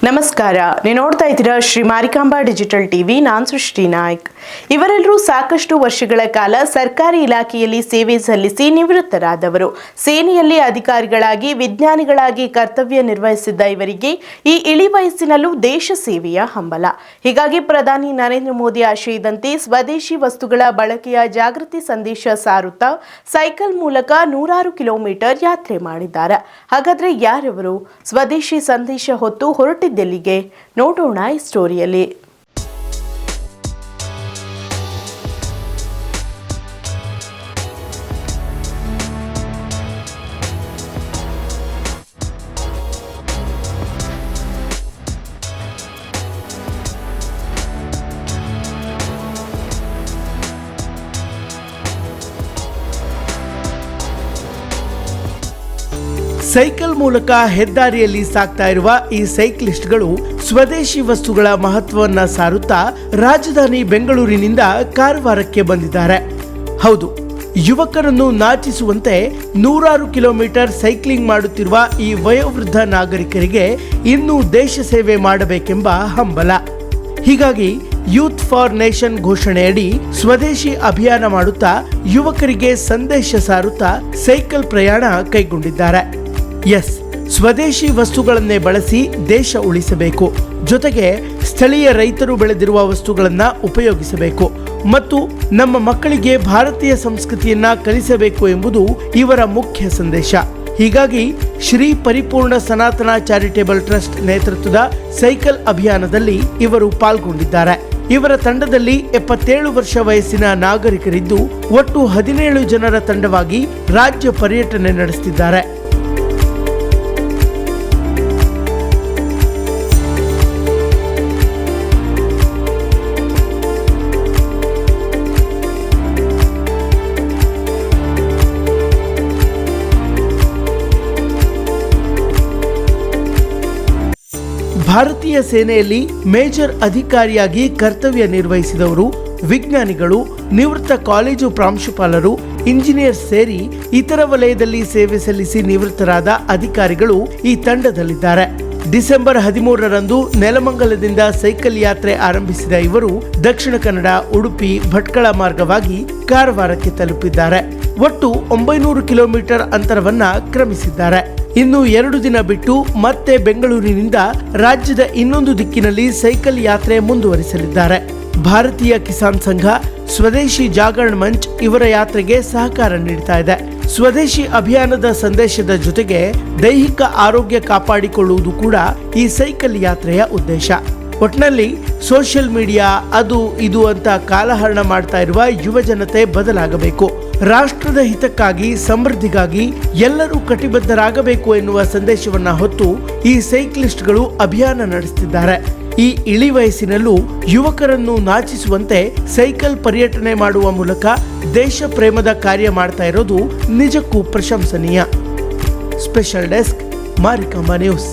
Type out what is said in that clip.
ನಮಸ್ಕಾರ. ನೀವು ನೋಡ್ತಾ ಇದ್ದೀರಾ ಶ್ರೀ ಮಾರಿಕಾಂಬಾ ಡಿಜಿಟಲ್ ಟಿವಿ. ನಾನು ಸೃಷ್ಟಿ ನಾಯ್ಕ್. ಇವರೆಲ್ಲರೂ ಸಾಕಷ್ಟು ವರ್ಷಗಳ ಕಾಲ ಸರ್ಕಾರಿ ಇಲಾಖೆಯಲ್ಲಿ ಸೇವೆ ಸಲ್ಲಿಸಿ ನಿವೃತ್ತರಾದವರು. ಸೇನೆಯಲ್ಲಿ ಅಧಿಕಾರಿಗಳಾಗಿ, ವಿಜ್ಞಾನಿಗಳಾಗಿ ಕರ್ತವ್ಯ ನಿರ್ವಹಿಸಿದ್ದ ಇವರಿಗೆ ಈ ಇಳಿ ವಯಸ್ಸಿನಲ್ಲೂ ದೇಶ ಸೇವೆಯ ಹಂಬಲ. ಹೀಗಾಗಿ ಪ್ರಧಾನಿ ನರೇಂದ್ರ ಮೋದಿ ಆಶಯದಂತೆ ಸ್ವದೇಶಿ ವಸ್ತುಗಳ ಬಳಕೆಯ ಜಾಗೃತಿ ಸಂದೇಶ ಸಾರುತ್ತಾ ಸೈಕಲ್ ಮೂಲಕ 100 ಕಿಲೋಮೀಟರ್ ಯಾತ್ರೆ ಮಾಡಿದ್ದಾರೆ. ಹಾಗಾದ್ರೆ ಯಾರವರು? ಸ್ವದೇಶಿ ಸಂದೇಶ ಹೊತ್ತು ಹೊರಟಿದ್ದೆಲ್ಲಿಗೆ? ನೋಡೋಣ ಈ ಸ್ಟೋರಿಯಲ್ಲಿ. ಸೈಕಲ್ ಮೂಲಕ ಹೆದ್ದಾರಿಯಲ್ಲಿ ಸಾಗ್ತಾ ಇರುವ ಈ ಸೈಕ್ಲಿಸ್ಟ್ಗಳು ಸ್ವದೇಶಿ ವಸ್ತುಗಳ ಮಹತ್ವವನ್ನ ಸಾರುತ್ತಾ ರಾಜಧಾನಿ ಬೆಂಗಳೂರಿನಿಂದ ಕಾರವಾರಕ್ಕೆ ಬಂದಿದ್ದಾರೆ. ಹೌದು, ಯುವಕರನ್ನು ನಾಚಿಸುವಂತೆ 100 ಕಿಲೋಮೀಟರ್ ಸೈಕ್ಲಿಂಗ್ ಮಾಡುತ್ತಿರುವ ಈ ವಯೋವೃದ್ಧ ನಾಗರಿಕರಿಗೆ ಇನ್ನೂ ದೇಶ ಸೇವೆ ಮಾಡಬೇಕೆಂಬ ಹಂಬಲ. ಹೀಗಾಗಿ ಯೂತ್ ಫಾರ್ ನೇಷನ್ ಘೋಷಣೆಯಡಿ ಸ್ವದೇಶಿ ಅಭಿಯಾನ ಮಾಡುತ್ತಾ ಯುವಕರಿಗೆ ಸಂದೇಶ ಸಾರುತ್ತಾ ಸೈಕಲ್ ಪ್ರಯಾಣ ಕೈಗೊಂಡಿದ್ದಾರೆ. ಎಸ್, ಸ್ವದೇಶಿ ವಸ್ತುಗಳನ್ನೇ ಬಳಸಿ ದೇಶ ಉಳಿಸಬೇಕು, ಜೊತೆಗೆ ಸ್ಥಳೀಯ ರೈತರು ಬೆಳೆದಿರುವ ವಸ್ತುಗಳನ್ನು ಉಪಯೋಗಿಸಬೇಕು ಮತ್ತು ನಮ್ಮ ಮಕ್ಕಳಿಗೆ ಭಾರತೀಯ ಸಂಸ್ಕೃತಿಯನ್ನ ಕಲಿಸಬೇಕು ಎಂಬುದು ಇವರ ಮುಖ್ಯ ಸಂದೇಶ. ಹೀಗಾಗಿ ಶ್ರೀ ಪರಿಪೂರ್ಣ ಸನಾತನ ಚಾರಿಟೇಬಲ್ ಟ್ರಸ್ಟ್ ನೇತೃತ್ವದ ಸೈಕಲ್ ಅಭಿಯಾನದಲ್ಲಿ ಇವರು ಪಾಲ್ಗೊಂಡಿದ್ದಾರೆ. ಇವರ ತಂಡದಲ್ಲಿ 77 ವರ್ಷ ವಯಸ್ಸಿನ ನಾಗರಿಕರಿದ್ದು ಒಟ್ಟು 17 ಜನರ ತಂಡವಾಗಿ ರಾಜ್ಯ ಪರ್ಯಟನೆ ನಡೆಸುತ್ತಿದ್ದಾರೆ. ಭಾರತೀಯ ಸೇನೆಯಲ್ಲಿ ಮೇಜರ್ ಅಧಿಕಾರಿಯಾಗಿ ಕರ್ತವ್ಯ ನಿರ್ವಹಿಸಿದವರು, ವಿಜ್ಞಾನಿಗಳು, ನಿವೃತ್ತ ಕಾಲೇಜು ಪ್ರಾಂಶುಪಾಲರು, ಇಂಜಿನಿಯರ್ ಸೇರಿ ಇತರ ವಲಯದಲ್ಲಿ ಸೇವೆ ಸಲ್ಲಿಸಿ ನಿವೃತ್ತರಾದ ಅಧಿಕಾರಿಗಳು ಈ ತಂಡದಲ್ಲಿದ್ದಾರೆ. ಡಿಸೆಂಬರ್ 13ರಂದು ನೆಲಮಂಗಲದಿಂದ ಸೈಕಲ್ ಯಾತ್ರೆ ಆರಂಭಿಸಿದ ಇವರು ದಕ್ಷಿಣ ಕನ್ನಡ, ಉಡುಪಿ, ಭಟ್ಕಳ ಮಾರ್ಗವಾಗಿ ಕಾರವಾರಕ್ಕೆ ತಲುಪಿದ್ದಾರೆ. ಒಟ್ಟು 900 ಕಿಲೋಮೀಟರ್ ಅಂತರವನ್ನ ಕ್ರಮಿಸಿದ್ದಾರೆ. ಇನ್ನು 2 ದಿನ ಬಿಟ್ಟು ಮತ್ತೆ ಬೆಂಗಳೂರಿನಿಂದ ರಾಜ್ಯದ ಇನ್ನೊಂದು ದಿಕ್ಕಿನಲ್ಲಿ ಸೈಕಲ್ ಯಾತ್ರೆ ಮುಂದುವರಿಸಲಿದ್ದಾರೆ. ಭಾರತೀಯ ಕಿಸಾನ್ ಸಂಘ, ಸ್ವದೇಶಿ ಜಾಗರಣ ಮಂಚ್ ಇವರ ಯಾತ್ರೆಗೆ ಸಹಕಾರ ನೀಡ್ತಾ ಇದೆ. ಸ್ವದೇಶಿ ಅಭಿಯಾನದ ಸಂದೇಶದ ಜೊತೆಗೆ ದೈಹಿಕ ಆರೋಗ್ಯ ಕಾಪಾಡಿಕೊಳ್ಳುವುದು ಕೂಡ ಈ ಸೈಕಲ್ ಯಾತ್ರೆಯ ಉದ್ದೇಶ. ಒಟ್ನಲ್ಲಿ ಸೋಷಿಯಲ್ ಮೀಡಿಯಾ ಅದು ಇದು ಅಂತ ಕಾಲಹರಣ ಮಾಡ್ತಾ ಇರುವ ಯುವ ಜನತೆ ಬದಲಾಗಬೇಕು. ರಾಷ್ಟ್ರದ ಹಿತಕ್ಕಾಗಿ, ಸಮೃದ್ಧಿಗಾಗಿ ಎಲ್ಲರೂ ಕಟಿಬದ್ಧರಾಗಬೇಕು ಎನ್ನುವ ಸಂದೇಶವನ್ನ ಹೊತ್ತು ಈ ಸೈಕ್ಲಿಸ್ಟ್ಗಳು ಅಭಿಯಾನ ನಡೆಸುತ್ತಿದ್ದಾರೆ. ಈ ಇಳಿ ವಯಸ್ಸಿನಲ್ಲೂ ಯುವಕರನ್ನು ನಾಚಿಸುವಂತೆ ಸೈಕಲ್ ಪರ್ಯಟನೆ ಮಾಡುವ ಮೂಲಕ ದೇಶ ಪ್ರೇಮದ ಕಾರ್ಯ ಮಾಡ್ತಾ ಇರೋದು ನಿಜಕ್ಕೂ ಪ್ರಶಂಸನೀಯ. Special desk, Marikamba news.